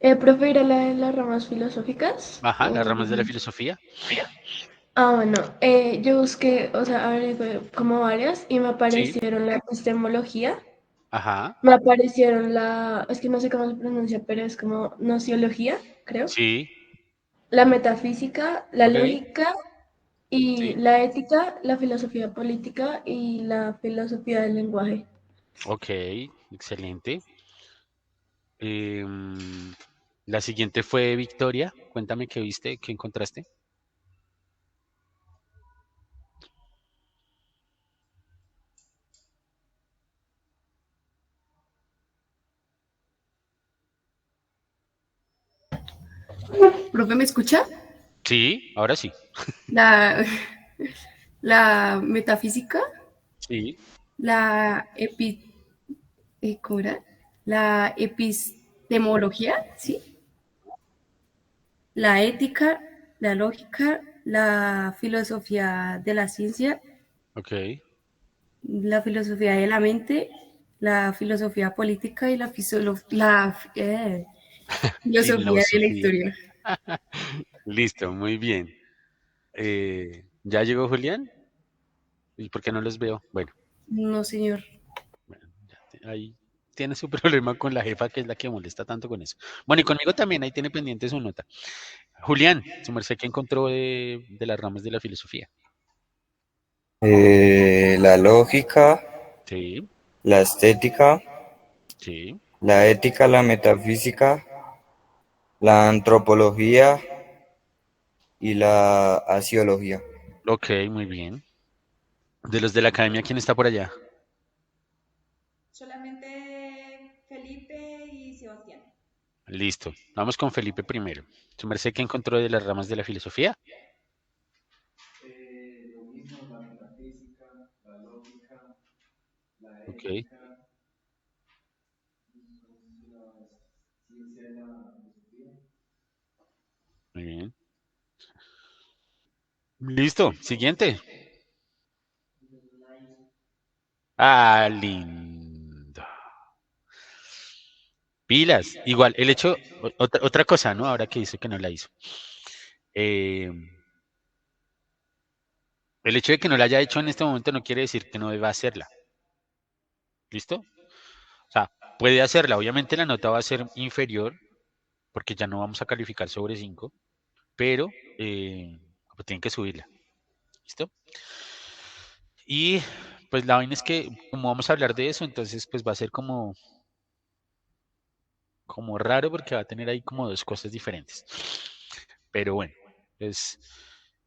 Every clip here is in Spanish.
Profe, la de las ramas filosóficas. Ajá, las ramas de la filosofía. Bueno, yo busqué, o sea, averigué como varias y me Sí, aparecieron la epistemología, ajá, me aparecieron es que no sé cómo se pronuncia, pero es como nociología, creo, sí, la metafísica, la ok, lógica y sí, la ética, la filosofía política y la filosofía del lenguaje. ok, excelente. Em, la siguiente fue Victoria. Cuéntame qué viste, qué encontraste. ¿Profe, me escucha? Sí, ahora sí. La, la metafísica, Sí, la ¿cómo era? La epistemología, ¿sí? La ética, la lógica, la filosofía de la ciencia, ok. la filosofía de la mente, la filosofía política y la filosofía de la Filosofía. historia. Listo, muy bien. ¿Ya llegó Julián? ¿Y por qué no los veo? Bueno, No, señor. bueno, ahí tiene su problema con la jefa, que es la que molesta tanto con eso. Bueno, y conmigo también, ahí tiene pendiente su nota. Julián, su merced, ¿qué encontró de las ramas de la filosofía? La lógica, Sí, la estética, sí, la ética, la metafísica, la antropología y la asiología. ok, muy bien. De los de la academia, ¿quién está por allá? Solamente Felipe y Sebastián. Listo. Vamos con Felipe primero. Su merced, ¿qué encontró de las ramas de la filosofía? Lo mismo, la metafísica, la lógica, la Ok, ética, la ciencia de la filosofía. muy bien. Listo, siguiente. Ah, lindo. Pilas. Igual, el hecho, otra cosa, ¿no? Ahora que dice que no la hizo. Eh, el hecho de que no la haya hecho en este momento no quiere decir que no deba hacerla. ¿Listo? O sea, puede hacerla. Obviamente la nota va a ser inferior porque ya no vamos a calificar sobre 5, pero pues tienen que subirla. ¿Listo? Y pues la vaina es que como vamos a hablar de eso, entonces pues va a ser como raro porque va a tener ahí como dos cosas diferentes. Pero bueno, pues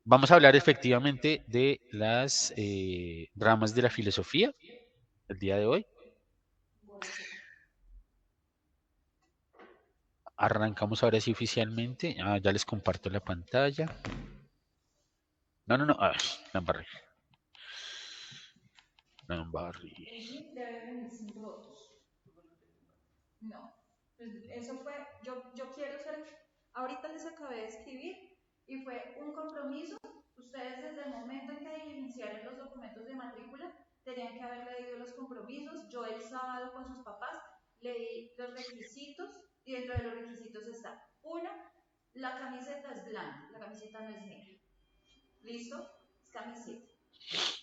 vamos a hablar efectivamente de las ramas de la filosofía el día de hoy. Arrancamos ahora sí oficialmente. Ah, ya les comparto la pantalla. No, no, no. Ah, la embarré. La embarré. Allí debe venir sin rotos. No. Pues eso fue, yo quiero ser, ahorita les acabé de escribir y fue un compromiso. Ustedes desde el momento en que iniciaron los documentos de matrícula tenían que haber leído los compromisos. Yo el sábado con sus papás leí los requisitos y dentro de los requisitos está, uno, la camiseta es blanca, la camiseta no es negra. ¿Listo? Es camiseta.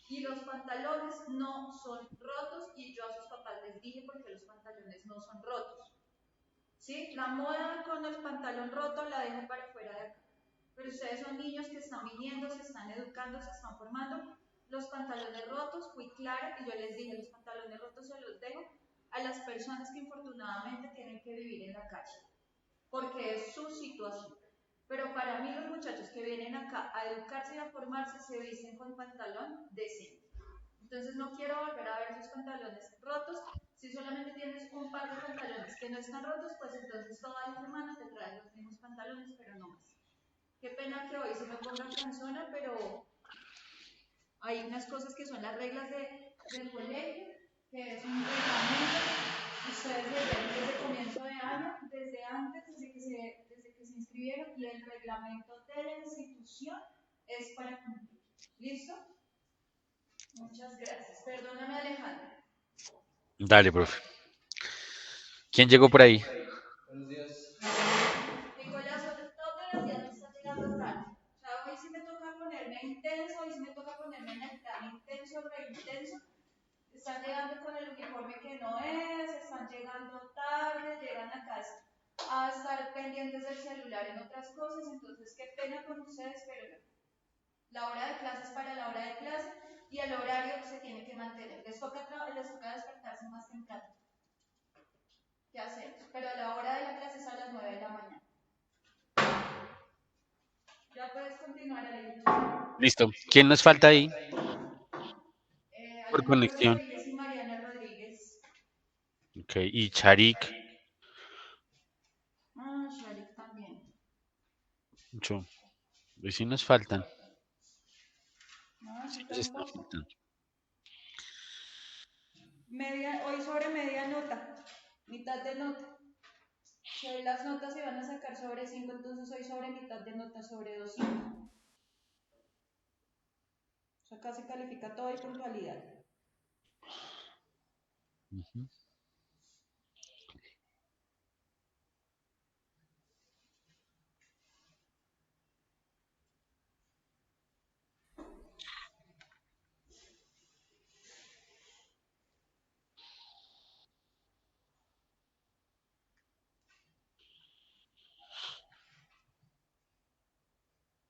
Y los pantalones no son rotos y yo a sus papás les dije porque los pantalones no son rotos. ¿Sí? La moda con el pantalón roto la dejo para fuera de acá. Pero ustedes son niños que están viniendo, se están educando, se están formando. Los pantalones rotos, fui clara y yo les dije, los pantalones rotos se los dejo a las personas que infortunadamente tienen que vivir en la calle, porque es su situación. Pero para mí los muchachos que vienen acá a educarse y a formarse se visten con pantalón decente. Entonces no quiero volver a ver sus pantalones rotos. Si solamente tienes un par de pantalones que no están rotos, pues entonces toda la semana te traes los mismos pantalones, pero no más. Qué pena que hoy se me ponga cansona, pero hay unas cosas que son las reglas del colegio, que es un reglamento. Ustedes desde comienzo de año, desde antes, desde que se inscribieron, y el reglamento de la institución es para cumplir. ¿Listo? Muchas gracias. Perdóname, Alejandra. Dale, profe. ¿Quién llegó por ahí? Buenos días. están llegando con el uniforme que no es, están llegando tarde, llegan a casa a estar pendientes del celular en otras cosas, entonces qué pena con ustedes, pero la hora de clase es para la hora de clase y el horario se tiene que mantener. Les toca despertarse más temprano. ¿Qué hacemos? Pero la hora de la clase es a las 9 de la mañana. Ya puedes continuar, Alejandro. Listo. ¿Quién nos falta ahí por Alejandro conexión? Rodríguez y Mariana Rodríguez. Ok, y Charik. Sharik también. Mucho. Pues sí nos faltan. No, Sí aquí nos están tampoco. faltando. Hoy sobre media nota, mitad de nota. Si hoy las notas se van a sacar sobre 5, entonces hoy sobre mitad de nota, sobre 2.5. O sea, acá se califica todo y puntualidad. Ujú.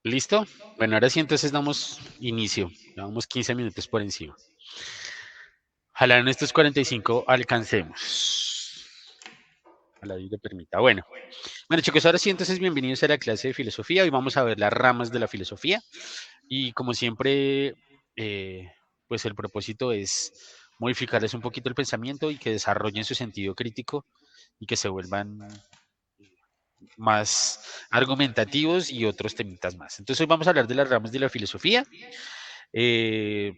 ¿Listo? Bueno, ahora sí entonces damos inicio. Damos 15 minutos por encima. Ojalá en estos 45 alcancemos. Ojalá Dios lo permita. Bueno, chicos, ahora sí entonces bienvenidos a la clase de filosofía. Hoy vamos a ver las ramas de la filosofía. Y como siempre, pues el propósito es modificarles un poquito el pensamiento y que desarrollen su sentido crítico y que se vuelvan más argumentativos y otros temitas más. Entonces hoy vamos a hablar de las ramas de la filosofía. Eh,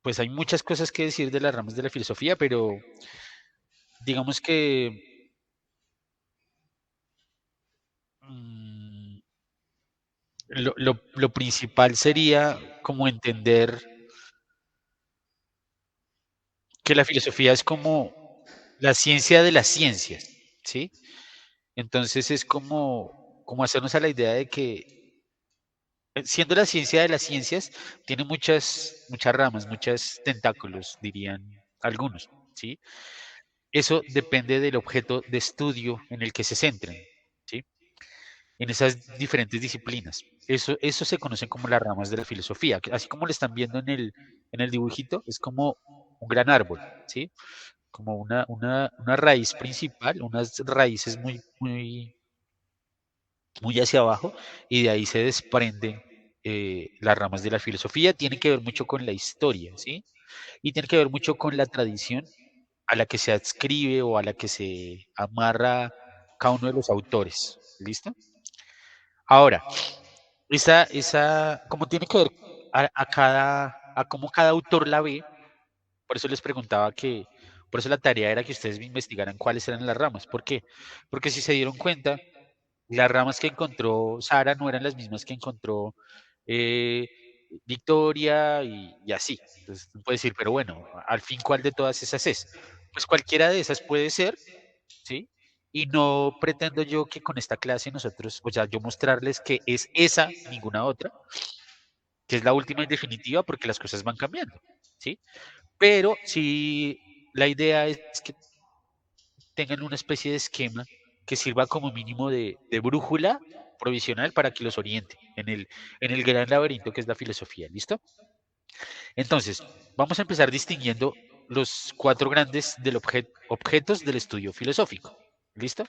pues hay muchas cosas que decir de las ramas de la filosofía, pero digamos que mm, lo principal sería como entender que la filosofía es como la ciencia de las ciencias, ¿sí? Entonces es como hacernos a la idea de que siendo la ciencia de las ciencias, tiene muchas ramas, muchos tentáculos, dirían algunos, ¿sí? Eso depende del objeto de estudio en el que se centren, ¿sí? En esas diferentes disciplinas. Eso se conocen como las ramas de la filosofía, así como lo están viendo en el dibujito, es como un gran árbol, ¿sí? Como una raíz principal, unas raíces muy hacia abajo, y de ahí se desprenden las ramas de la filosofía. Tienen que ver mucho con la historia, ¿sí? Y tiene que ver mucho con la tradición a la que se adscribe o a la que se amarra cada uno de los autores. ¿Listo? Ahora, como tiene que ver a cómo cada autor la ve, por eso les preguntaba por eso la tarea era que ustedes investigaran cuáles eran las ramas. ¿Por qué? Porque si se dieron cuenta, las ramas que encontró Sara no eran las mismas que encontró eh, Victoria y así. Entonces, tú puedes decir, pero bueno, al fin, ¿cuál de todas esas es? Pues cualquiera de esas puede ser, ¿sí? Y no pretendo yo que con esta clase nosotros, o sea, yo mostrarles que es esa y ninguna otra, que es la última y definitiva, porque las cosas van cambiando, ¿sí? Pero si la idea es que tengan una especie de esquema que sirva como mínimo de brújula provisional para que los oriente en el gran laberinto que es la filosofía. ¿Listo? Entonces, vamos a empezar distinguiendo los cuatro grandes objetos del estudio filosófico. ¿Listo?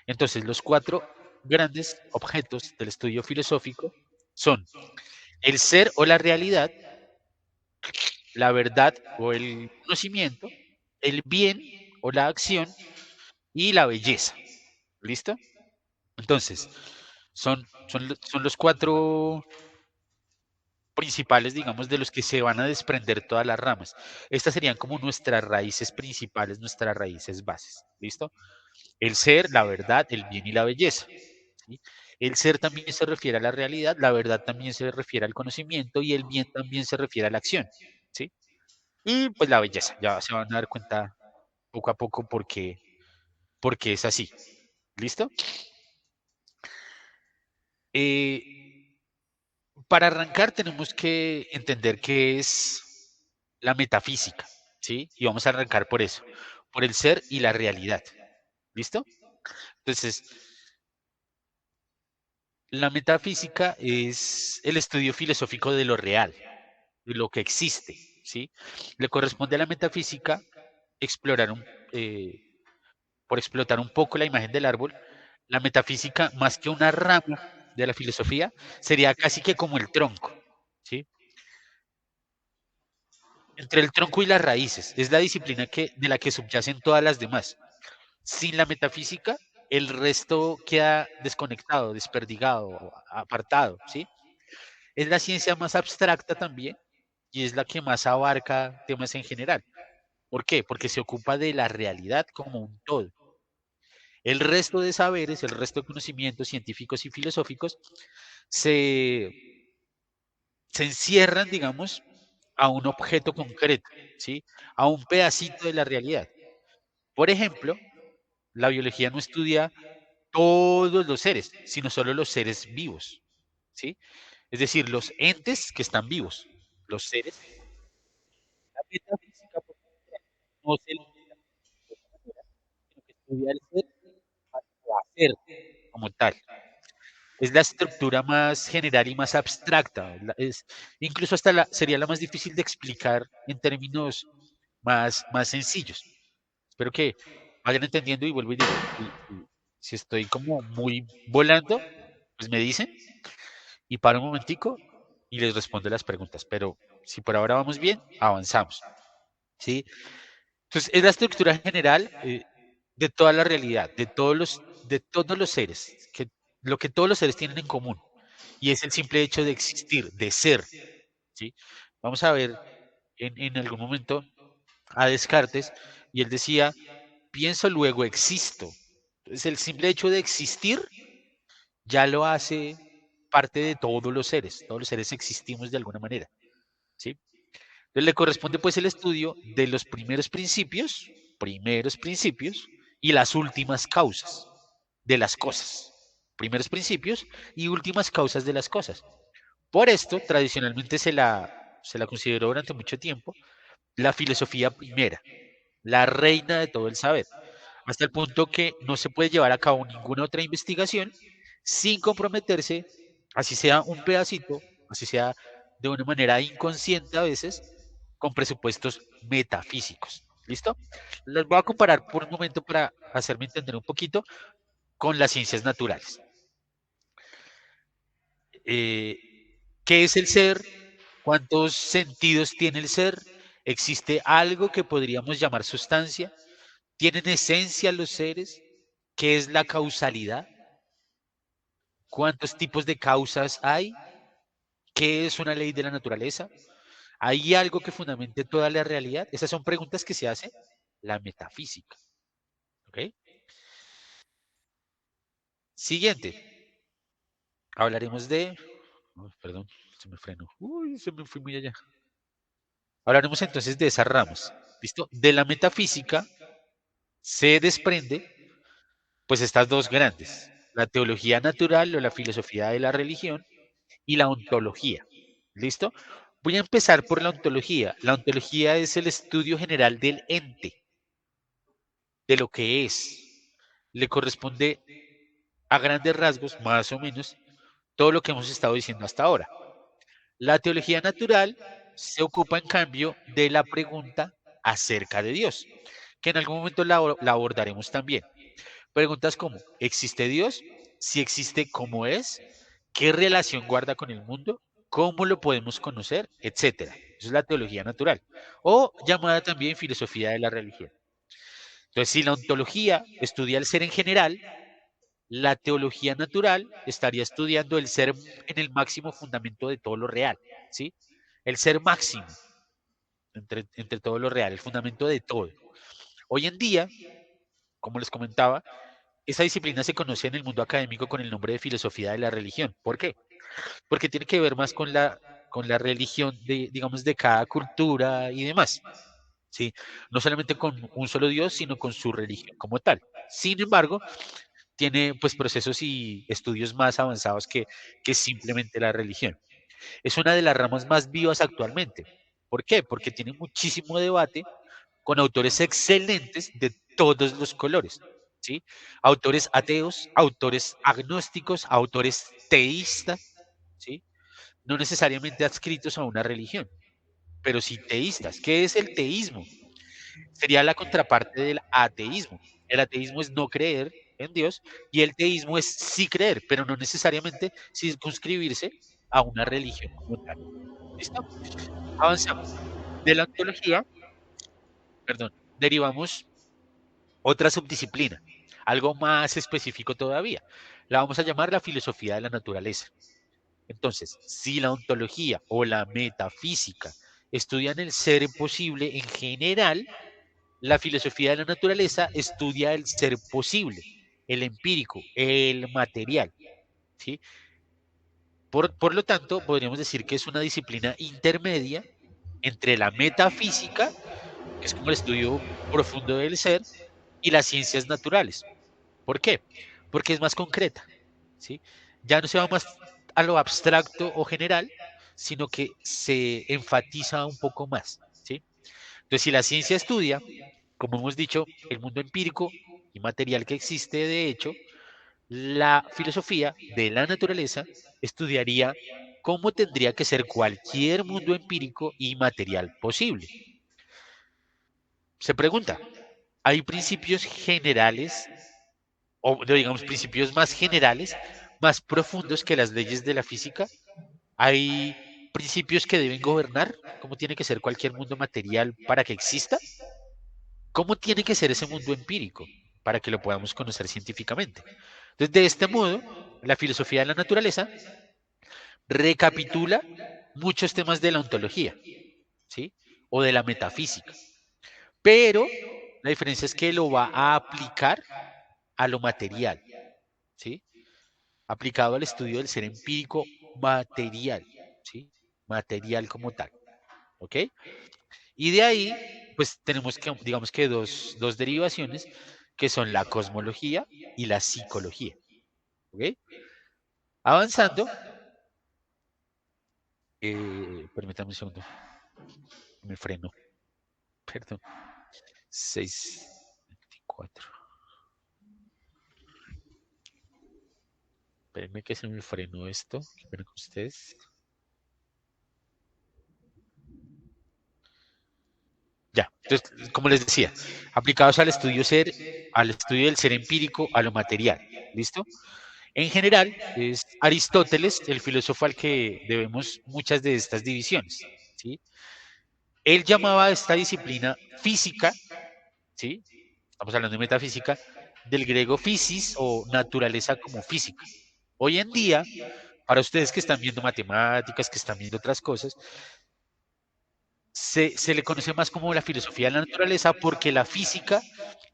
Entonces, los cuatro grandes objetos del estudio filosófico son el ser o la realidad, la verdad o el conocimiento, el bien o la acción y la belleza. ¿Listo? Entonces, son los cuatro principales, digamos, de los que se van a desprender todas las ramas. Estas serían como nuestras raíces principales, nuestras raíces bases. ¿Listo? El ser, la verdad, el bien y la belleza. ¿Sí? El ser también se refiere a la realidad, la verdad también se refiere al conocimiento y el bien también se refiere a la acción. ¿Sí? Y pues la belleza, ya se van a dar cuenta poco a poco porque es así. ¿Listo? Eh, para arrancar tenemos que entender qué es la metafísica, ¿sí? Y vamos a arrancar por eso, por el ser y la realidad. ¿Listo? Entonces, la metafísica es el estudio filosófico de lo real, de lo que existe, ¿sí? Le corresponde a la metafísica explorar por explotar un poco la imagen del árbol, la metafísica, más que una rama de la filosofía, sería casi que como el tronco, ¿sí? Entre el tronco y las raíces. Es la disciplina de la que subyacen todas las demás. Sin la metafísica, el resto queda desconectado, desperdigado, apartado, ¿sí? Es la ciencia más abstracta también y es la que más abarca temas en general. ¿Por qué? Porque se ocupa de la realidad como un todo. El resto de saberes, el resto de conocimientos científicos y filosóficos se, se encierran, digamos, a un objeto concreto, ¿sí? A un pedacito de la realidad. Por ejemplo, la biología no estudia todos los seres, sino solo los seres vivos, ¿sí? Es decir, los entes que están vivos, los seres. La metafísica, por ejemplo, no se limita de esa manera, sino que estudia el ser a ser como tal. Es la estructura más general y más abstracta. Incluso hasta sería la más difícil de explicar en términos más sencillos. Espero que vayan entendiendo y vuelvo y digo, si estoy como muy volando, pues me dicen y paro un momentico y les respondo las preguntas. Pero si por ahora vamos bien, avanzamos. ¿Sí? Entonces, es la estructura general de toda la realidad, de todos los seres, lo que todos los seres tienen en común. Y es el simple hecho de existir, de ser. ¿Sí? Vamos a ver en algún momento a Descartes y él decía, pienso, luego existo. Entonces, el simple hecho de existir ya lo hace parte de todos los seres. Todos los seres existimos de alguna manera. ¿Sí? Entonces, le corresponde pues el estudio de los primeros principios y las últimas causas de las cosas. Primeros principios y últimas causas de las cosas. Por esto, tradicionalmente se la consideró durante mucho tiempo la filosofía primera, la reina de todo el saber, hasta el punto que no se puede llevar a cabo ninguna otra investigación sin comprometerse, así sea un pedacito, así sea de una manera inconsciente a veces, con presupuestos metafísicos. ¿Listo? Los voy a comparar por un momento para hacerme entender un poquito con las ciencias naturales. Eh, ¿Qué es el ser? ¿Cuántos sentidos tiene el ser? ¿Existe algo que podríamos llamar sustancia? ¿Tienen esencia los seres? ¿Qué es la causalidad? ¿Cuántos tipos de causas hay? ¿Qué es una ley de la naturaleza? ¿Hay algo que fundamente toda la realidad? Esas son preguntas que se hace la metafísica. ¿Ok? Siguiente. Hablaremos de... perdón, se me frenó. Uy, se me fui muy allá. Hablaremos entonces de esas ramas. ¿Listo? De la metafísica se desprende, pues, estas dos grandes, la teología natural o la filosofía de la religión y la ontología. ¿Listo? Voy a empezar por la ontología. La ontología es el estudio general del ente, de lo que es. Le corresponde a grandes rasgos, más o menos, todo lo que hemos estado diciendo hasta ahora. La teología natural se ocupa, en cambio, de la pregunta acerca de Dios, que en algún momento la abordaremos también. Preguntas como, ¿existe Dios? Si existe, ¿cómo es? ¿Qué relación guarda con el mundo? ¿Cómo lo podemos conocer? Etcétera. Eso es la teología natural, o llamada también filosofía de la religión. Entonces, si la ontología estudia el ser en general, la teología natural estaría estudiando el ser en el máximo fundamento de todo lo real, ¿sí? El ser máximo entre todo lo real, el fundamento de todo. Hoy en día, como les comentaba, esa disciplina se conoce en el mundo académico con el nombre de filosofía de la religión. ¿Por qué? Porque tiene que ver más con la religión de, digamos, de cada cultura y demás. ¿Sí? No solamente con un solo Dios, sino con su religión como tal. Sin embargo, tiene pues procesos y estudios más avanzados que simplemente la religión. Es una de las ramas más vivas actualmente. ¿Por qué? Porque tiene muchísimo debate, con autores excelentes de todos los colores, ¿sí? Autores ateos, autores agnósticos, autores teístas, ¿sí? No necesariamente adscritos a una religión, pero sí teístas. ¿Qué es el teísmo? Sería la contraparte del ateísmo. El ateísmo es no creer en Dios y el teísmo es sí creer, pero no necesariamente circunscribirse a una religión como tal. ¿Listo? Avanzamos. De la ontología, perdón, derivamos otra subdisciplina, algo más específico todavía. La vamos a llamar la filosofía de la naturaleza. Entonces, si la ontología o la metafísica estudian el ser posible en general, la filosofía de la naturaleza estudia el ser posible, el empírico, el material, ¿sí? Por lo tanto, podríamos decir que es una disciplina intermedia entre la metafísica, que es como el estudio profundo del ser, y las ciencias naturales. ¿Por qué? Porque es más concreta, ¿sí? Ya no se va más a lo abstracto o general, sino que se enfatiza un poco más, ¿sí? Entonces, si la ciencia estudia, como hemos dicho, el mundo empírico y material que existe, de hecho, la filosofía de la naturaleza estudiaría cómo tendría que ser cualquier mundo empírico y material posible. Se pregunta, ¿hay principios generales o digamos principios más generales, más profundos que las leyes de la física? ¿Hay principios que deben gobernar cómo tiene que ser cualquier mundo material para que exista? ¿Cómo tiene que ser ese mundo empírico para que lo podamos conocer científicamente? Entonces, de este modo, la filosofía de la naturaleza recapitula muchos temas de la ontología, ¿sí? O de la metafísica. Pero la diferencia es que lo va a aplicar a lo material, ¿sí? Aplicado al estudio del ser empírico material, ¿sí? Material como tal, ¿ok? Y de ahí, pues tenemos que, digamos que dos derivaciones, que son la cosmología y la psicología, ¿ok? Avanzando, permítame un segundo, me freno, perdón, 6:24. Espérenme que se me frenó esto, qué pena con ustedes. Ya, entonces, como les decía, aplicados al estudio del ser empírico, a lo material, ¿listo? En general, es Aristóteles, el filósofo al que debemos muchas de estas divisiones, ¿sí? Él llamaba a esta disciplina física, ¿sí? Estamos hablando de metafísica, del griego physis o naturaleza como física. Hoy en día, para ustedes que están viendo matemáticas, que están viendo otras cosas, se le conoce más como la filosofía de la naturaleza porque la física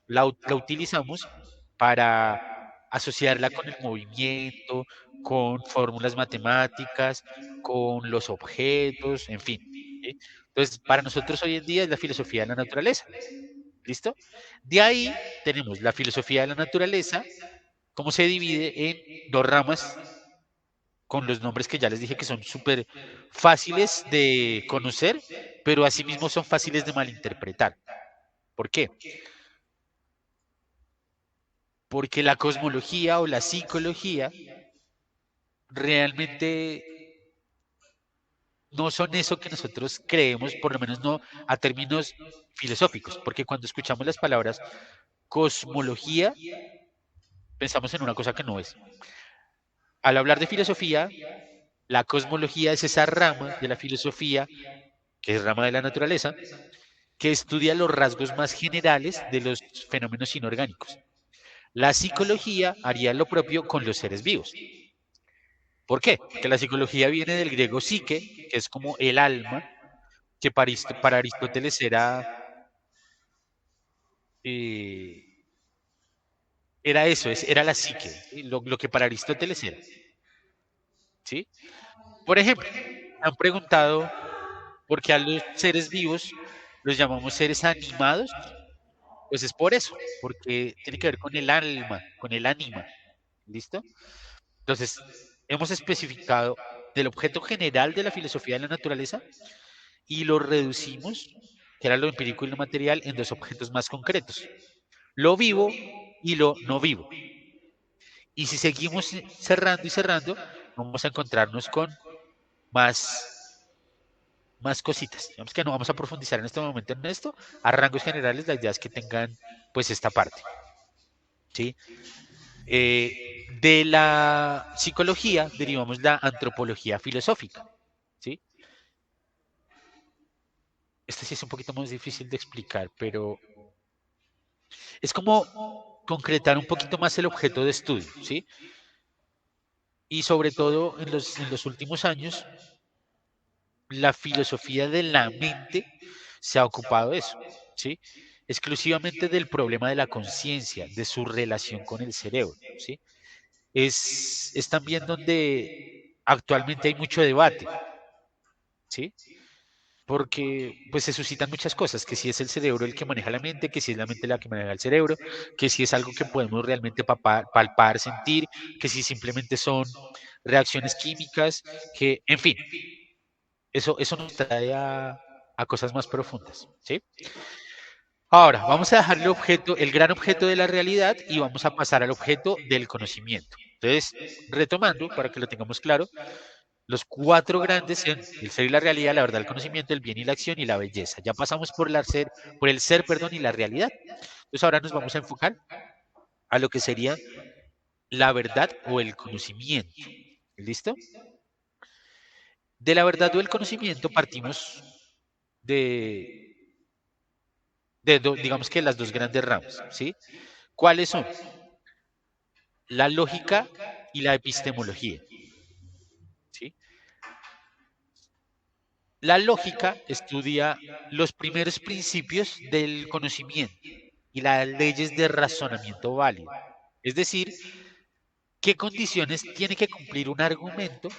la utilizamos para asociarla con el movimiento, con fórmulas matemáticas, con los objetos, en fin, ¿sí? Entonces, para nosotros hoy en día es la filosofía de la naturaleza. ¿Listo? De ahí tenemos la filosofía de la naturaleza, cómo se divide en dos ramas con los nombres que ya les dije que son súper fáciles de conocer, pero asimismo son fáciles de malinterpretar. ¿Por qué? Porque la cosmología o la psicología realmente no son eso que nosotros creemos, por lo menos no a términos filosóficos, porque cuando escuchamos las palabras cosmología, pensamos en una cosa que no es. Al hablar de filosofía, la cosmología es esa rama de la filosofía, que es rama de la naturaleza, que estudia los rasgos más generales de los fenómenos inorgánicos. La psicología haría lo propio con los seres vivos. ¿Por qué? Porque la psicología viene del griego psique, que es como el alma, que para Aristóteles eh, era eso, era la psique, ¿sí? Lo que para Aristóteles era. ¿Sí? Por ejemplo, han preguntado por qué a los seres vivos los llamamos seres animados. Pues es por eso, porque tiene que ver con el alma, con el ánima. ¿Listo? Entonces, hemos especificado del objeto general de la filosofía de la naturaleza y lo reducimos que era lo empírico y lo material, en dos objetos más concretos, lo vivo y lo no vivo. Y si seguimos cerrando y cerrando, vamos a encontrarnos con más, más cositas. Digamos que no vamos a profundizar en este momento en esto. A rangos generales, la idea es que tengan pues esta parte. ¿Sí? De la psicología derivamos la antropología filosófica. ¿Sí? Este sí es un poquito más difícil de explicar, pero es como concretar un poquito más el objeto de estudio, ¿sí? Y sobre todo en los últimos años, la filosofía de la mente se ha ocupado de eso, ¿sí? Exclusivamente del problema de la conciencia, de su relación con el cerebro, ¿sí? Es también donde actualmente hay mucho debate, ¿sí? Porque pues se suscitan muchas cosas, que si es el cerebro el que maneja la mente, que si es la mente la que maneja el cerebro, que si es algo que podemos realmente palpar, sentir, que si simplemente son reacciones químicas, que, en fin, eso nos trae a cosas más profundas, ¿sí? Ahora, vamos a dejar el objeto, el gran objeto de la realidad y vamos a pasar al objeto del conocimiento. Entonces, retomando, para que lo tengamos claro, los cuatro grandes son el ser y la realidad, la verdad, el conocimiento, el bien y la acción y la belleza. Ya pasamos por el ser, perdón, y la realidad. Entonces ahora nos vamos a enfocar a lo que sería la verdad o el conocimiento. ¿Listo? De la verdad o el conocimiento partimos de, digamos que las dos grandes ramas, ¿sí? ¿Cuáles son? La lógica y la epistemología, ¿sí? La lógica estudia los primeros principios del conocimiento y las leyes de razonamiento válido. Es decir, qué condiciones tiene que cumplir un argumento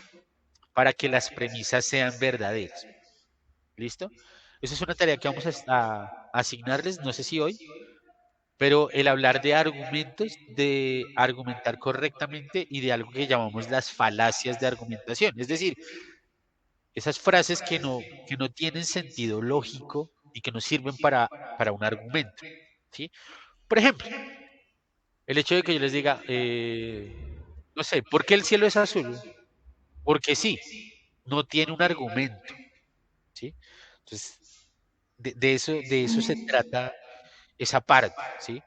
para que las premisas sean verdaderas. ¿Listo? Esa es una tarea que vamos a asignarles, no sé si hoy, pero el hablar de argumentos, de argumentar correctamente y de algo que llamamos las falacias de argumentación. Es decir, esas frases que no tienen sentido lógico y que no sirven para un argumento. ¿Sí? Por ejemplo, el hecho de que yo les diga, no sé, ¿por qué el cielo es azul? Porque sí, no tiene un argumento. ¿Sí? Entonces, de eso se trata esa parte. ¿Sí?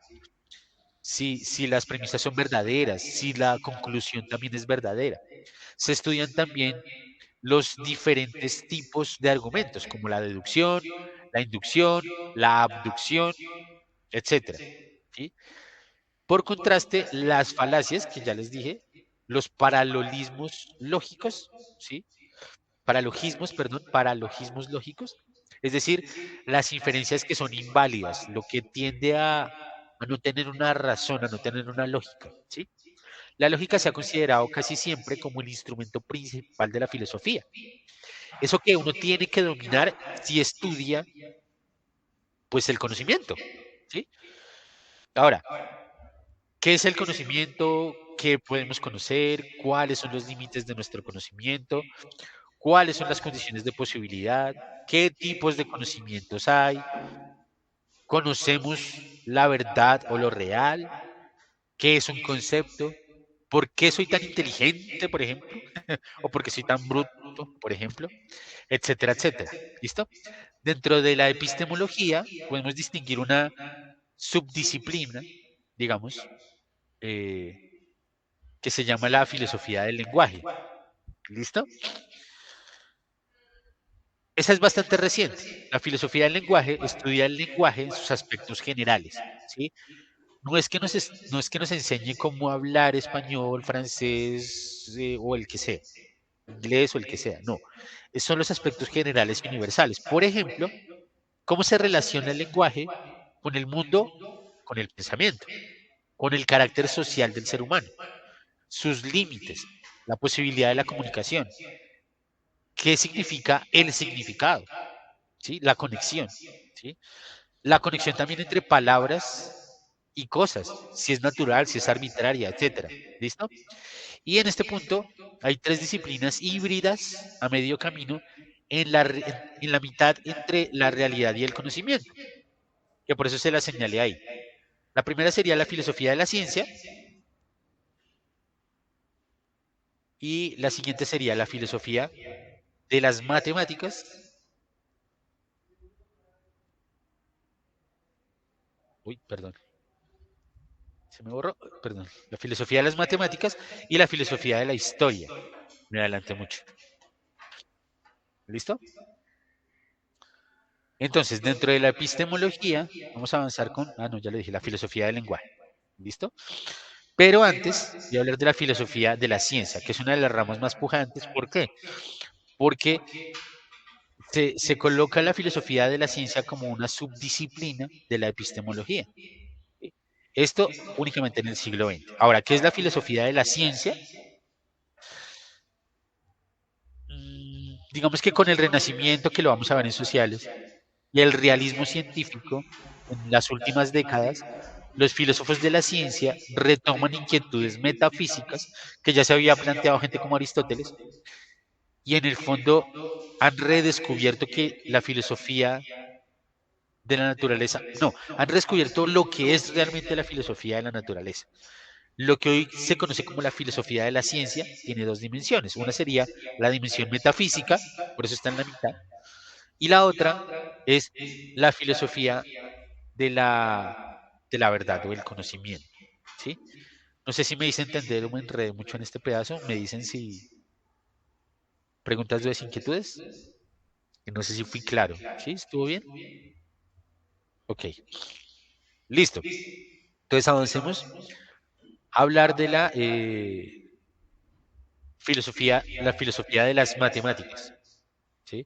Si las premisas son verdaderas, si la conclusión también es verdadera. Se estudian también los diferentes tipos de argumentos, como la deducción, la inducción, la abducción, etcétera. ¿Sí? Por contraste, las falacias, que ya les dije, los paralogismos lógicos, ¿sí? Paralogismos, perdón, paralogismos lógicos, es decir, las inferencias que son inválidas, lo que tiende a no tener una razón, a no tener una lógica, ¿sí? La lógica se ha considerado casi siempre como el instrumento principal de la filosofía. Eso que uno tiene que dominar si estudia, pues, el conocimiento, ¿sí? Ahora, ¿qué es el conocimiento? ¿Qué podemos conocer? ¿Cuáles son los límites de nuestro conocimiento? ¿Cuáles son las condiciones de posibilidad? ¿Qué tipos de conocimientos hay? ¿Conocemos la verdad o lo real? ¿Qué es un concepto? ¿Por qué soy tan inteligente, por ejemplo? ¿O por qué soy tan bruto, por ejemplo? Etcétera, etcétera. ¿Listo? Dentro de la epistemología podemos distinguir una subdisciplina, digamos, eh, que se llama la filosofía del lenguaje. ¿Listo? Esa es bastante reciente. La filosofía del lenguaje estudia el lenguaje en sus aspectos generales, ¿sí? No es que nos enseñe cómo hablar español, francés o el que sea, inglés o el que sea, no. Son los aspectos generales y universales. Por ejemplo, cómo se relaciona el lenguaje con el mundo, con el pensamiento, con el carácter social del ser humano, sus límites, la posibilidad de la comunicación, qué significa el significado, ¿sí? La conexión, ¿sí? La conexión también entre palabras y cosas, si es natural, si es arbitraria, etcétera. ¿Listo? Y en este punto hay tres disciplinas híbridas a medio camino en la mitad entre la realidad y el conocimiento, que por eso se la señalé ahí. La primera sería la filosofía de la ciencia y la siguiente sería la filosofía de las matemáticas. Uy, perdón. Se me borró, perdón. La filosofía de las matemáticas y la filosofía de la historia. Me adelanté mucho. ¿Listo? Entonces, dentro de la epistemología, vamos a avanzar con, no, ya le dije, la filosofía del lenguaje. ¿Listo? Pero antes voy a hablar de la filosofía de la ciencia, que es una de las ramas más pujantes. ¿Por qué? Porque se coloca la filosofía de la ciencia como una subdisciplina de la epistemología. Esto únicamente en el siglo XX. Ahora, ¿qué es la filosofía de la ciencia? Digamos que con el Renacimiento, que lo vamos a ver en sociales, y el realismo científico, en las últimas décadas, los filósofos de la ciencia retoman inquietudes metafísicas que ya se había planteado gente como Aristóteles, y en el fondo han redescubierto que la filosofía de la naturaleza, no, han redescubierto lo que es realmente la filosofía de la naturaleza. Lo que hoy se conoce como la filosofía de la ciencia tiene dos dimensiones. Una sería la dimensión metafísica, por eso está en la mitad, y la otra es la filosofía de la verdad o el conocimiento. ¿Sí? No sé si me hice entender o me enredé mucho en este pedazo. Me dicen si preguntas, dudas, inquietudes. No sé si fui claro. ¿Sí? ¿Estuvo bien? Ok. Listo. Entonces avancemos a hablar de la filosofía de las matemáticas. ¿Sí?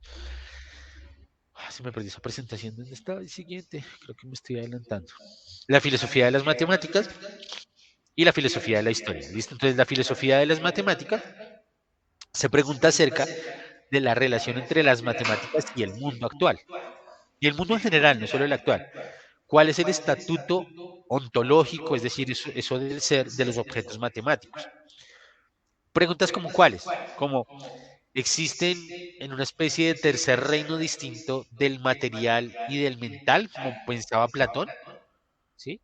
Se me perdió esa presentación. ¿Dónde estaba el siguiente? Creo que me estoy adelantando. La filosofía de las matemáticas y la filosofía de la historia. ¿Listo? Entonces, la filosofía de las matemáticas se pregunta acerca de la relación entre las matemáticas y el mundo actual. Y el mundo en general, no solo el actual. ¿Cuál es el estatuto ontológico, es decir, eso del ser de los objetos matemáticos? Preguntas como cuáles, como existen en una especie de tercer reino distinto del material y del mental, como pensaba Platón, ¿sí?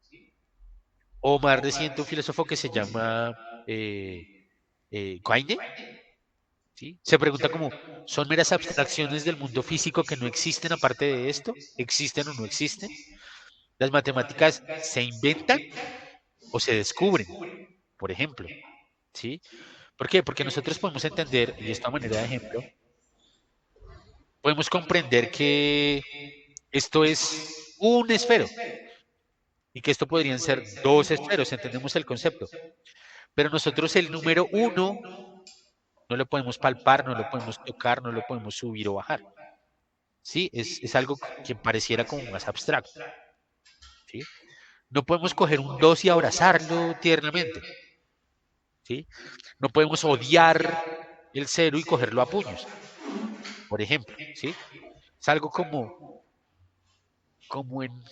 O más reciente un filósofo que se llama eh, Quine, ¿sí? Se pregunta como, ¿son meras abstracciones del mundo físico que no existen aparte de esto? ¿Existen o no existen? ¿Las matemáticas se inventan o se descubren, por ejemplo? ¿Sí? ¿Por qué? Porque nosotros podemos entender, y esta manera de ejemplo, podemos comprender que esto es un esfero y que esto podrían ser dos esferos, entendemos el concepto. Pero nosotros el número uno no lo podemos palpar, no lo podemos tocar, no lo podemos subir o bajar. ¿Sí? Es algo que pareciera como más abstracto. ¿Sí? No podemos coger un 2 y abrazarlo tiernamente. ¿Sí? No podemos odiar el cero y cogerlo a puños, por ejemplo. ¿Sí? Es algo como en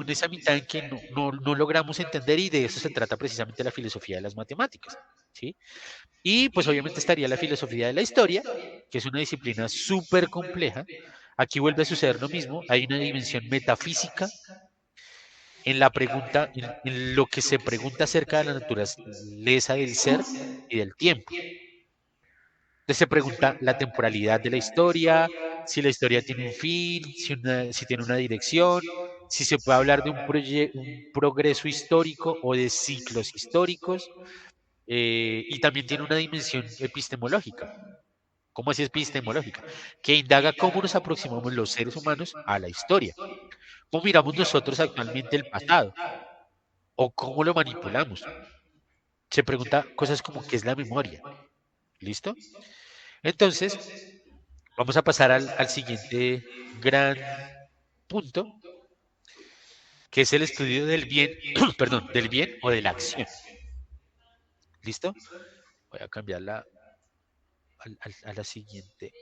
esa mitad en que no logramos entender y de eso se trata precisamente la filosofía de las matemáticas. ¿Sí? Y pues obviamente estaría la filosofía de la historia, que es una disciplina súper compleja. Aquí vuelve a suceder lo mismo, hay una dimensión metafísica en la pregunta, en lo que se pregunta acerca de la naturaleza del ser y del tiempo. Entonces se pregunta la temporalidad de la historia, si la historia tiene un fin, si tiene una dirección, si se puede hablar de un progreso histórico o de ciclos históricos, y también tiene una dimensión epistemológica. ¿Cómo así epistemológica? Que indaga cómo nos aproximamos los seres humanos a la historia, cómo miramos nosotros actualmente el pasado o cómo lo manipulamos. Se pregunta cosas como qué es la memoria. ¿Listo? Entonces, vamos a pasar al siguiente gran punto, que es el estudio del bien, perdón, del bien o de la acción. ¿Listo? Voy a cambiarla a la siguiente.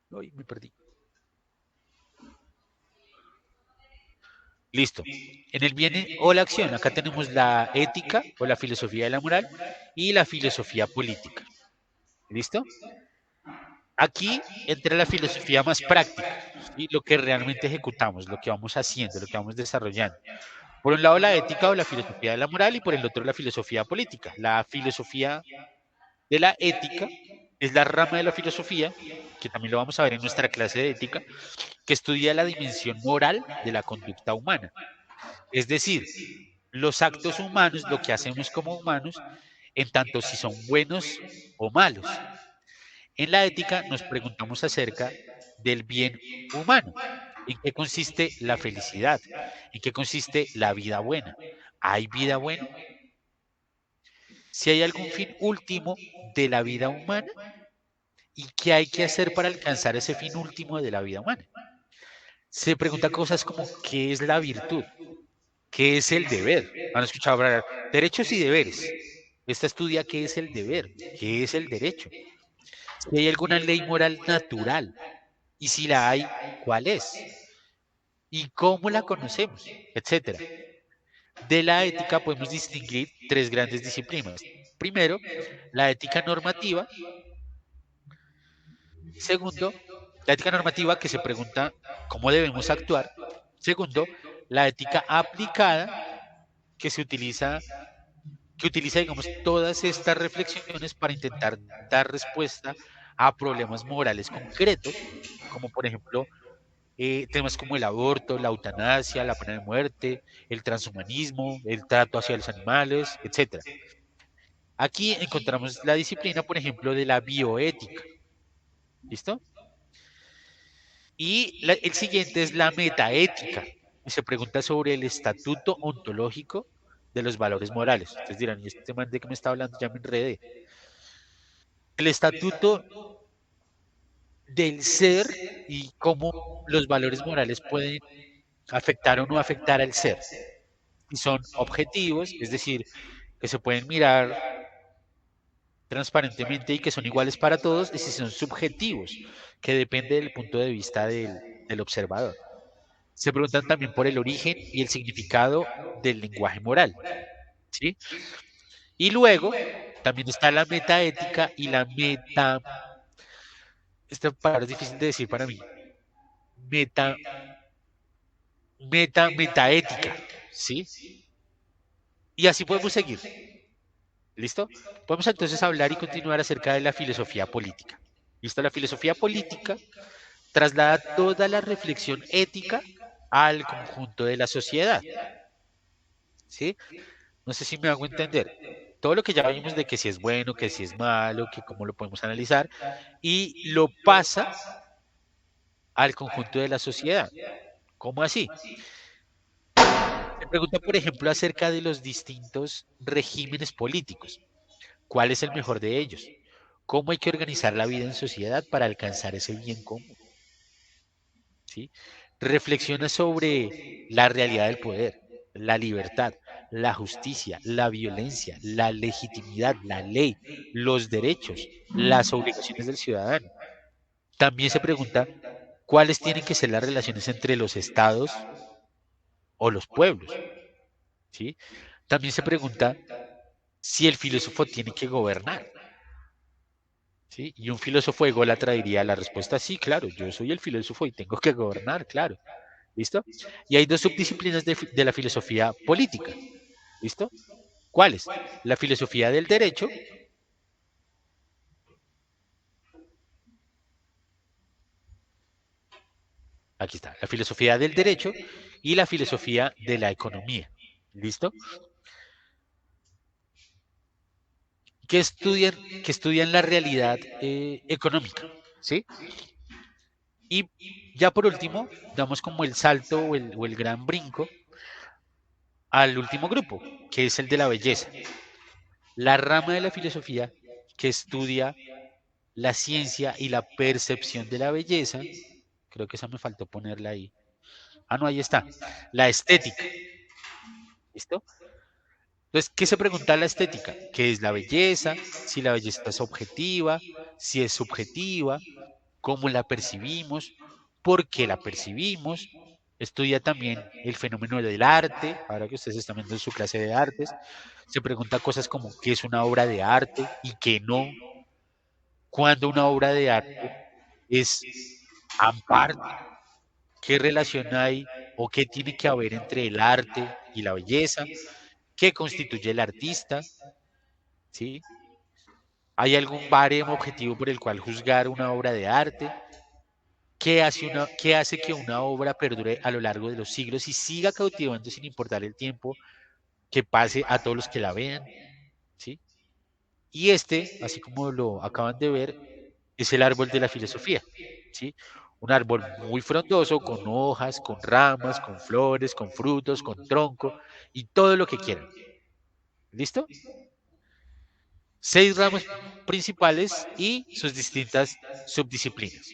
Uy, me perdí. Listo. En el bien o la acción, acá tenemos la ética o la filosofía de la moral y la filosofía política. ¿Listo? Aquí entra la filosofía más práctica, ¿sí? Lo que realmente ejecutamos, lo que vamos haciendo, lo que vamos desarrollando. Por un lado la ética o la filosofía de la moral y por el otro la filosofía política. La filosofía de la ética es la rama de la filosofía, que también lo vamos a ver en nuestra clase de ética, que estudia la dimensión moral de la conducta humana. Es decir, los actos humanos, lo que hacemos como humanos, en tanto si son buenos o malos. En la ética nos preguntamos acerca del bien humano. ¿En qué consiste la felicidad? ¿En qué consiste la vida buena? ¿Hay vida buena? Si hay algún fin último de la vida humana, ¿y qué hay que hacer para alcanzar ese fin último de la vida humana? Se pregunta cosas como ¿qué es la virtud? ¿Qué es el deber? Han escuchado hablar derechos y deberes. Esta estudia qué es el deber, qué es el derecho. Si hay alguna ley moral natural y si la hay, ¿cuál es? ¿Y cómo la conocemos? Etcétera. De la ética podemos distinguir tres grandes disciplinas. Primero, la ética normativa. Segundo, la ética normativa que se pregunta cómo debemos actuar. Segundo, la ética aplicada que utiliza, digamos, todas estas reflexiones para intentar dar respuesta a problemas morales concretos, como por ejemplo temas como el aborto, la eutanasia, la pena de muerte, el transhumanismo, el trato hacia los animales, etcétera. Aquí encontramos la disciplina, por ejemplo, de la bioética. ¿Listo? Y el siguiente es la metaética. Y se pregunta sobre el estatuto ontológico de los valores morales. Ustedes dirán, ¿y este man de qué me está hablando? Ya me enredé. El estatuto del ser y cómo los valores morales pueden afectar o no afectar al ser. Y son objetivos, es decir, que se pueden mirar transparentemente y que son iguales para todos, y si son subjetivos, que depende del punto de vista del observador. Se preguntan también por el origen y el significado del lenguaje moral, ¿sí? Y luego también está la metaética y la esta palabra es difícil de decir para mí, meta, metaética, ¿sí? Y así podemos seguir, ¿listo? Podemos entonces hablar y continuar acerca de la filosofía política. ¿Listo? La filosofía política traslada toda la reflexión ética al conjunto de la sociedad, ¿sí? No sé si me hago entender. Todo lo que ya vimos de que si es bueno, que si es malo, que cómo lo podemos analizar, y lo pasa al conjunto de la sociedad. ¿Cómo así? Se pregunta, por ejemplo, acerca de los distintos regímenes políticos. ¿Cuál es el mejor de ellos? ¿Cómo hay que organizar la vida en sociedad para alcanzar ese bien común? ¿Sí? Reflexiona sobre la realidad del poder, la libertad, la justicia, la violencia, la legitimidad, la ley, los derechos, las obligaciones del ciudadano. También se pregunta cuáles tienen que ser las relaciones entre los estados o los pueblos. ¿Sí? También se pregunta si el filósofo tiene que gobernar. ¿Sí? Y un filósofo ególatra diría la respuesta sí, claro, yo soy el filósofo y tengo que gobernar, claro. ¿Listo? Y hay dos subdisciplinas de la filosofía política. ¿Listo? ¿Cuáles? La filosofía del derecho. Aquí está, la filosofía del derecho y la filosofía de la economía. ¿Listo? Que estudian la realidad económica. ¿Sí? Y ya por último, damos como el salto o el gran brinco al último grupo, que es el de la belleza. La rama de la filosofía que estudia la ciencia y la percepción de la belleza, creo que esa me faltó ponerla ahí. Ah, no, ahí está. La estética. ¿Listo? Entonces, ¿qué se pregunta la estética? ¿Qué es la belleza? Si la belleza es objetiva, si es subjetiva, cómo la percibimos, por qué la percibimos. Estudia también el fenómeno del arte, ahora que ustedes están viendo su clase de artes. Se pregunta cosas como qué es una obra de arte y qué no. cuando una obra de arte es aparte, qué relación hay o qué tiene que haber entre el arte y la belleza, qué constituye el artista, ¿sí? ¿Hay algún baremo objetivo por el cual juzgar una obra de arte? Qué hace que una obra perdure a lo largo de los siglos y siga cautivando sin importar el tiempo que pase a todos los que la vean? ¿Sí? Y así como lo acaban de ver, es el árbol de la filosofía, ¿sí? Un árbol muy frondoso, con hojas, con ramas, con flores, con frutos, con tronco y todo lo que quieran. ¿Listo? 6 ramos principales y sus distintas subdisciplinas.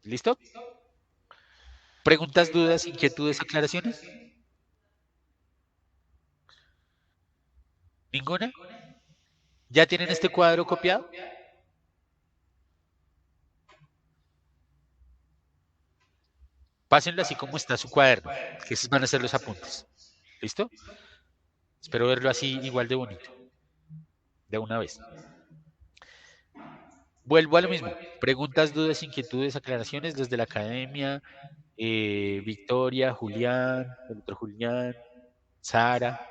¿Listo? ¿Preguntas, dudas, inquietudes, aclaraciones? ¿Ninguna? ¿Ya tienen este cuadro copiado? Pásenlo así como está su cuaderno, que esos van a ser los apuntes. ¿Listo? Espero verlo así igual de bonito, de una vez. Vuelvo a lo mismo. Preguntas, dudas, inquietudes, aclaraciones desde la academia, Victoria, Julián, el otro Julián, Sara.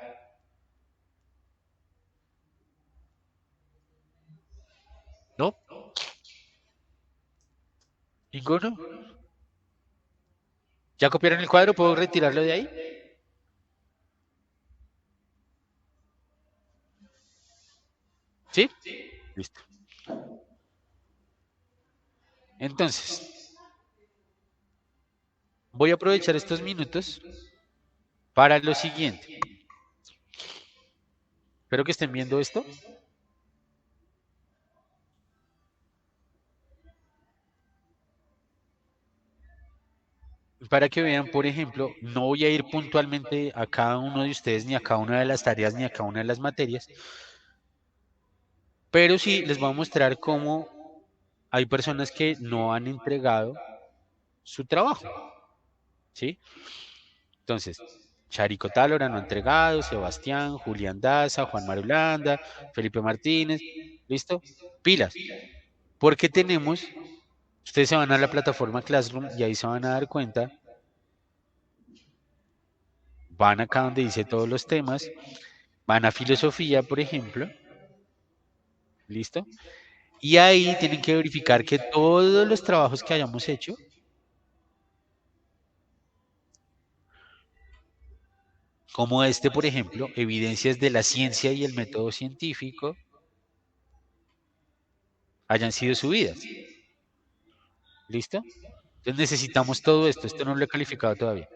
¿No? ¿Ninguno? ¿Ya copiaron el cuadro? ¿Puedo retirarlo de ahí? ¿Sí? Listo. Entonces, voy a aprovechar estos minutos para lo siguiente. Espero que estén viendo esto. Para que vean, por ejemplo, no voy a ir puntualmente a cada uno de ustedes, ni a cada una de las tareas, ni a cada una de las materias, pero sí les voy a mostrar cómo hay personas que no han entregado su trabajo, ¿sí? Entonces, Charico Tálora no ha entregado, Sebastián, Julián Daza, Juan Marulanda, Felipe Martínez, ¿listo? Pilas, porque ustedes se van a la plataforma Classroom y ahí se van a dar cuenta, van acá donde dice todos los temas, van a filosofía, por ejemplo, ¿listo? Y ahí tienen que verificar que todos los trabajos que hayamos hecho, como este, por ejemplo, evidencias de la ciencia y el método científico, hayan sido subidas. ¿Listo? Entonces necesitamos todo esto. Esto no lo he calificado todavía.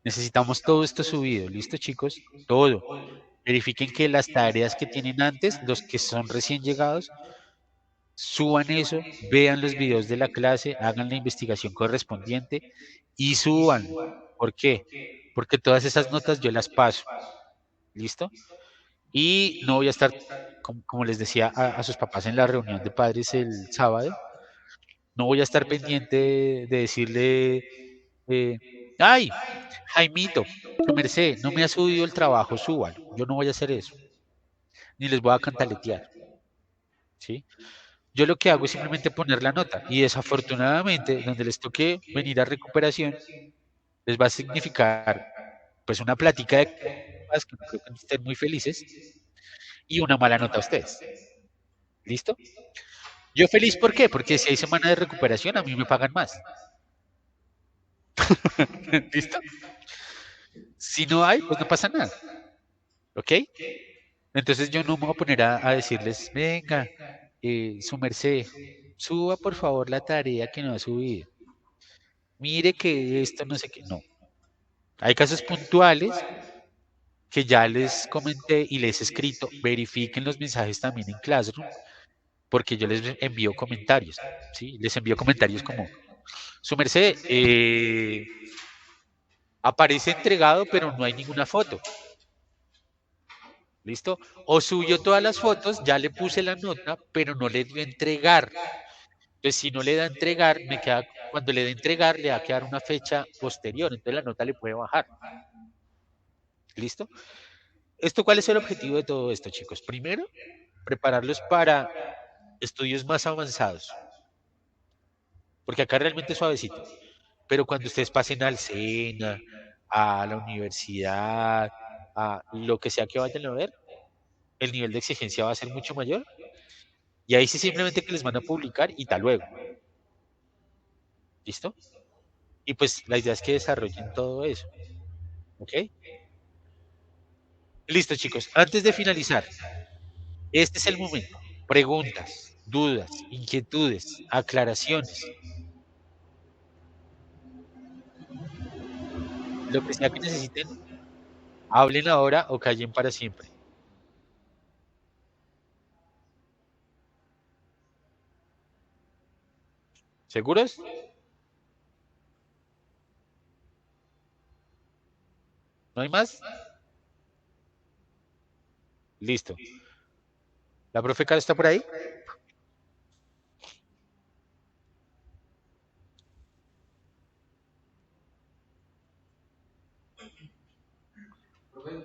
Necesitamos todo esto subido. ¿Listo, chicos? Todo. Verifiquen que las tareas que tienen antes, los que son recién llegados, suban eso, vean los videos de la clase, hagan la investigación correspondiente y súbanlo. ¿Por qué? Porque todas esas notas yo las paso. ¿Listo? Y no voy a estar, como les decía a sus papás en la reunión de padres el sábado, no voy a estar pendiente de decirle, eh, ay, Jaimito, su merced, no me ha subido el trabajo, súbalo. Yo no voy a hacer eso, ni les voy a cantaletear, ¿sí? Yo lo que hago es simplemente poner la nota y desafortunadamente, donde les toque venir a recuperación, les va a significar pues una plática de cosas que no creo que estén muy felices y una mala nota a ustedes. ¿Listo? Yo feliz, ¿por qué? Porque si hay semana de recuperación, a mí me pagan más. ¿Listo? Si no hay, pues no pasa nada. ¿Ok? Entonces yo no me voy a poner a decirles, venga, su merced, suba por favor la tarea que no ha subido. Mire que esto no sé qué. No. Hay casos puntuales que ya les comenté y les he escrito. Verifiquen los mensajes también en Classroom, porque yo les envío comentarios. ¿Sí? Les envío comentarios como, su merced, aparece entregado, pero no hay ninguna foto. ¿Listo? O subió todas las fotos, ya le puse la nota, pero no le dio a entregar. Entonces, si no le da a entregar, cuando le dé a entregar, le va a quedar una fecha posterior. Entonces, la nota le puede bajar. ¿Listo? ¿Cuál es el objetivo de todo esto, chicos? Primero, prepararlos para estudios más avanzados, porque acá realmente es suavecito, pero cuando ustedes pasen al SENA, a la universidad, a lo que sea que vayan a ver, el nivel de exigencia va a ser mucho mayor, y ahí sí simplemente que les van a publicar y tal luego, ¿listo? Y pues la idea es que desarrollen todo eso, ¿ok? Listo, chicos. Antes de finalizar, este es el momento. Preguntas, dudas, inquietudes, aclaraciones, lo que sea que necesiten, hablen ahora o callen para siempre. ¿Seguros? ¿No hay más? Listo. ¿La profe Caro está por ahí? Profe,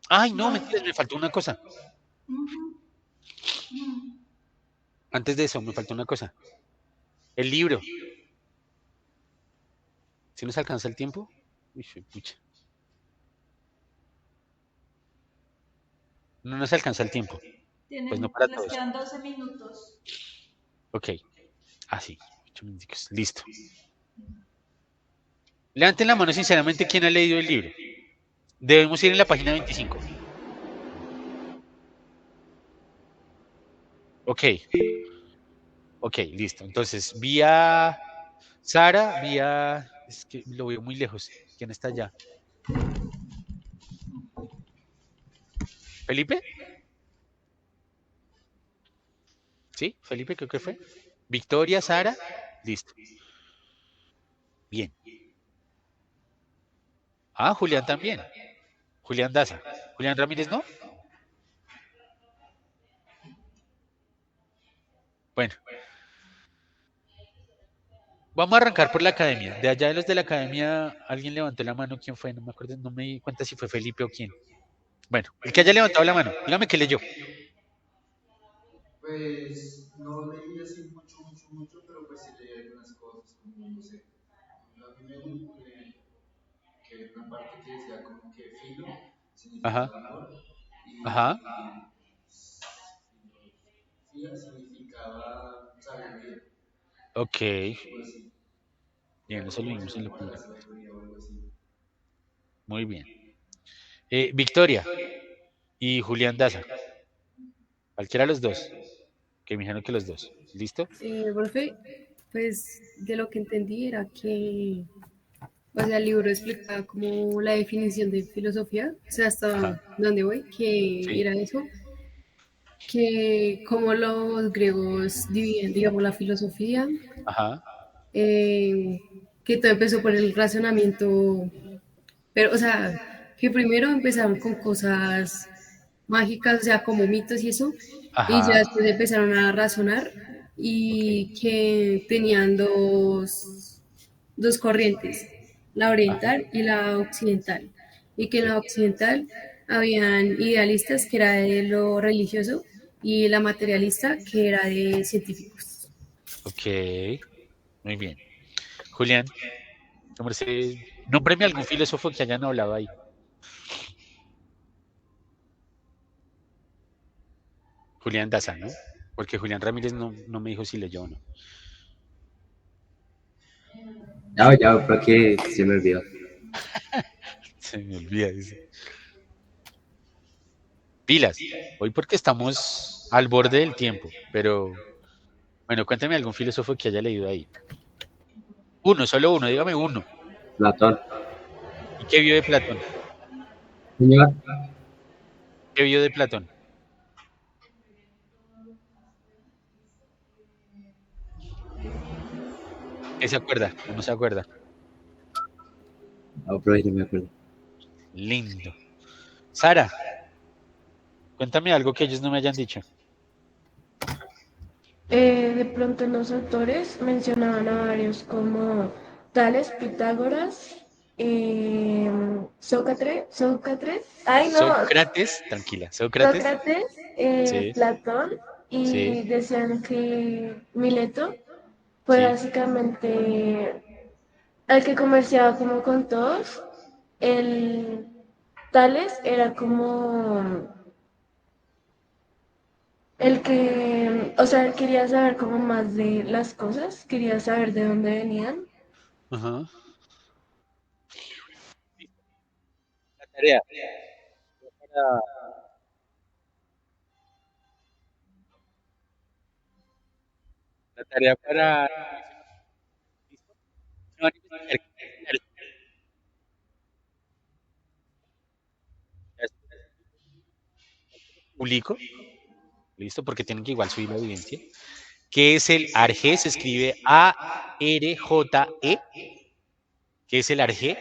Ay, no, mentiras, me faltó una cosa. Antes de eso, me faltó una cosa. El libro. ¿Sí nos alcanza el tiempo? Uy, pucha. No nos alcanza el tiempo. Pues no para Les todos. quedan 12 minutos. Ok. Sí. 8 minuticos. Listo. Levanten la mano sinceramente quién ha leído el libro. Debemos ir en la página 25. Ok. Ok, listo. Entonces, vía Sara, vía... Es que lo veo muy lejos. ¿Quién está allá? ¿Felipe? ¿Sí? ¿Felipe creo que fue? ¿Victoria, Sara? Listo. Bien. Julián también. Julián Daza. Julián Ramírez, ¿no? Bueno. Vamos a arrancar por la academia. De allá de los de la academia, alguien levantó la mano. ¿Quién fue? No me acuerdo, no me di cuenta si fue Felipe o quién. Bueno, el que haya levantado la mano, dígame qué leyó. pues no leí así mucho, pero pues sí leí algunas cosas, como no sé. A mí que una parte que decía como que filo Ajá, significaba amor y ajá. filosofía significaba sabiduría, Ok, algo así. bien, Era eso lo como vimos en lo como la primero. sabiduría o algo así. Muy bien. Victoria y Julián Daza. Cualquiera de los dos. Que me dijeron que los dos. ¿Listo? Profe, pues de lo que entendí era que, o sea, el libro explicaba como la definición de filosofía, o sea, Ajá. hasta dónde voy, que Sí. era eso, que como los griegos dividen, digamos, la filosofía, Ajá. eh, que todo empezó por el razonamiento, pero, o sea, que primero empezaron con cosas mágicas, o sea, como mitos y eso, y ya Ajá. después empezaron a razonar Ok. y que tenían dos corrientes, la Ajá. oriental y la occidental, y que en la occidental habían idealistas que era de lo religioso y la materialista que era de científicos. Ok. Muy bien. Julián, nómbreme algún filósofo que hayan hablado ahí. Julián Daza, ¿no? Porque Julián Ramírez no me dijo si leyó o no. Ya, creo que se me olvidó. Se me olvida, dice. Pilas. Hoy porque estamos al borde del tiempo, pero bueno, cuéntame algún filósofo que haya leído ahí. Uno, solo uno, dígame uno. Platón. ¿Y qué vio de Platón? Señor, ¿Qué vio de Platón? ¿Qué se acuerda o no se acuerda? profe, no me acuerdo. Lindo. Sara, cuéntame algo que ellos no me hayan dicho. De pronto los autores mencionaban a varios como Tales, Pitágoras, Sócrates, ay no, Sócrates, tranquila, Sócrates, Sócrates, sí, Platón, sí, y decían que Mileto fue sí. básicamente el que comerciaba como con todos. El Tales era como el que, o sea, él quería saber como más de las cosas, quería saber de dónde venían. Ajá. La tarea para, la tarea para reflexionar. ¿Listo? No van a investigar qué es el arjé. Ya se lo publico, listo, porque tienen que igual subir la evidencia. ¿Qué es el arjé? Se escribe ARJE, ¿qué es el arjé?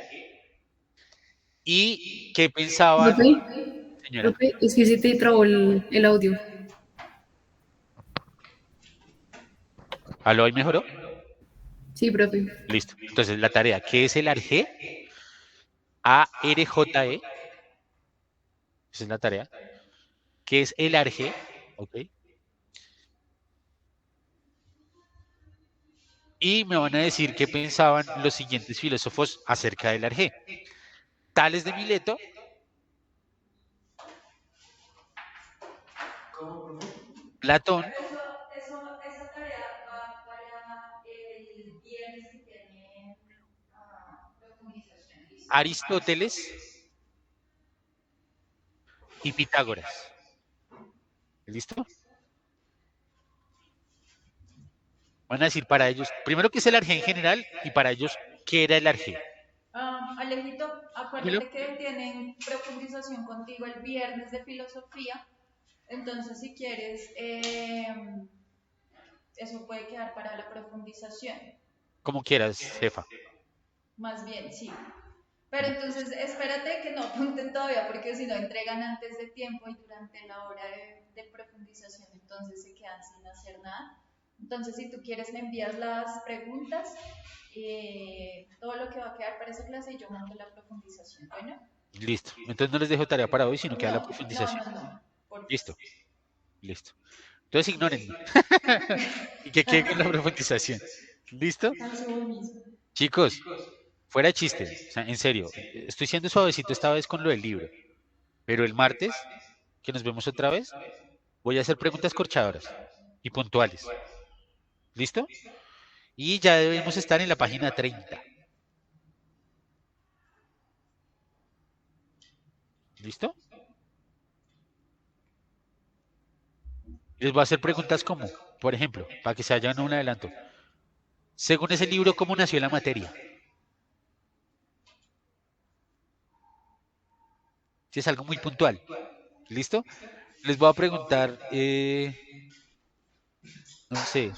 ¿Y qué pensaban, Profe, señora? profe, es que se te trabó el audio. ¿Aló, ahí mejoró? Sí, profe. Listo. Entonces, la tarea, ¿qué es el arjé? ARJE, esa es la tarea. ¿Qué es el arjé? Ok. Y me van a decir qué pensaban los siguientes filósofos acerca del arjé. Tales de Mileto, ¿Cómo, profe? Platón, Esa tarea va para el viernes que tiene profundización. ¿Listo? Aristóteles y Pitágoras. ¿Listo? Van a decir para ellos, primero qué es el arjé en general y para ellos qué era el arjé. Alejito, Dímelo. acuérdate que tienen profundización contigo el viernes de filosofía, entonces si quieres, eso puede quedar para la profundización, Como quieras, jefa. más bien, sí. Pero entonces espérate que no apunten todavía, porque si no entregan antes de tiempo y durante la hora de profundización, entonces se quedan sin hacer nada. Entonces, si tú quieres, me envías las preguntas, todo lo que va a quedar para esa clase y yo monto la profundización. Bueno, Listo. Entonces no les dejo tarea para hoy, sino queda la no, no, profundización. no, no, por favor. Listo, listo. Entonces ignórenme. Y que quede con la profundización. ¿Listo? Así mismo. Chicos, fuera de chiste. O sea, en serio, estoy siendo suavecito esta vez con lo del libro. Pero el martes, que nos vemos otra vez, voy a hacer preguntas corchadoras y puntuales. ¿Listo? Y ya debemos estar en la página 30. ¿Listo? Les voy a hacer preguntas como, por ejemplo, para que se hayan un adelanto. Según ese libro, ¿cómo nació la materia? Si es algo muy puntual. ¿Listo? Les voy a preguntar, no sé,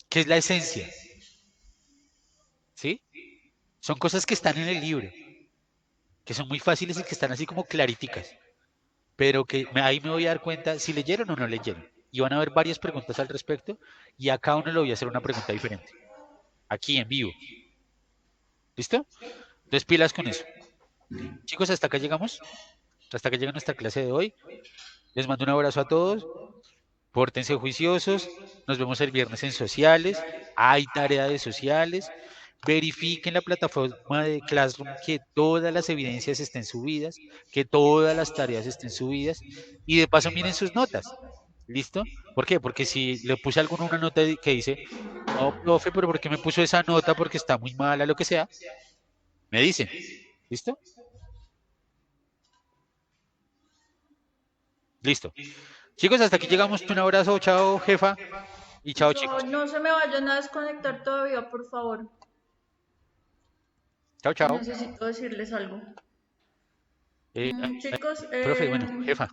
¿qué es la esencia? ¿Sí? Son cosas que están en el libro, que son muy fáciles y que están así como clariticas, pero que ahí me voy a dar cuenta si leyeron o no leyeron. Y van a haber varias preguntas al respecto y a cada uno le voy a hacer una pregunta diferente, aquí en vivo. ¿Listo? Entonces pilas con eso. Chicos, hasta acá llegamos. Hasta que llega nuestra clase de hoy. Les mando un abrazo a todos. Pórtense juiciosos. Nos vemos el viernes en sociales. Hay tarea de sociales. Verifiquen la plataforma de Classroom que todas las evidencias estén subidas, que todas las tareas estén subidas. Y de paso miren sus notas. ¿Listo? ¿Por qué? Porque si le puse a alguno una nota que dice, no, profe, pero ¿por qué me puso esa nota? Porque está muy mala, lo que sea. Me dicen. ¿Listo? Listo. Chicos, hasta aquí llegamos. Un abrazo. Chao, jefa. Y chao, No, chicos. no se me vayan a desconectar todavía, por favor, Chao, que chao. necesito decirles algo. Eh, Chicos, profe, bueno, jefa.